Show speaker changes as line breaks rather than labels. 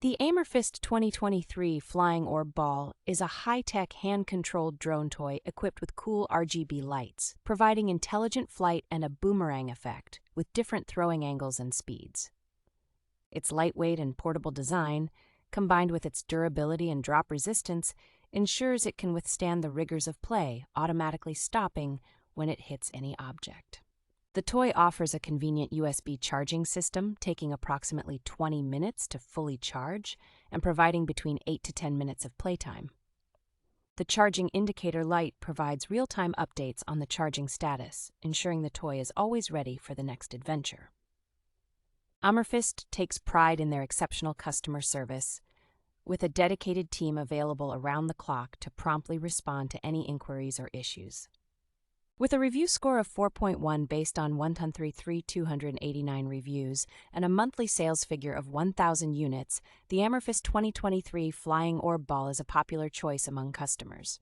The AMERFIST 2023 Flying Orb Ball is a high-tech hand-controlled drone toy equipped with cool RGB lights, providing intelligent flight and a boomerang effect with different throwing angles and speeds. Its lightweight and portable design, combined with its durability and drop resistance, ensures it can withstand the rigors of play, automatically stopping when it hits any object. The toy offers a convenient USB charging system, taking approximately 20 minutes to fully charge and providing between 8 to 10 minutes of playtime. The charging indicator light provides real-time updates on the charging status, ensuring the toy is always ready for the next adventure. AMERFIST takes pride in their exceptional customer service, with a dedicated team available around the clock to promptly respond to any inquiries or issues. With a review score of 4.1 based on 103,289 reviews and a monthly sales figure of 1,000 units, the AMERFIST 2023 Flying Orb Ball is a popular choice among customers.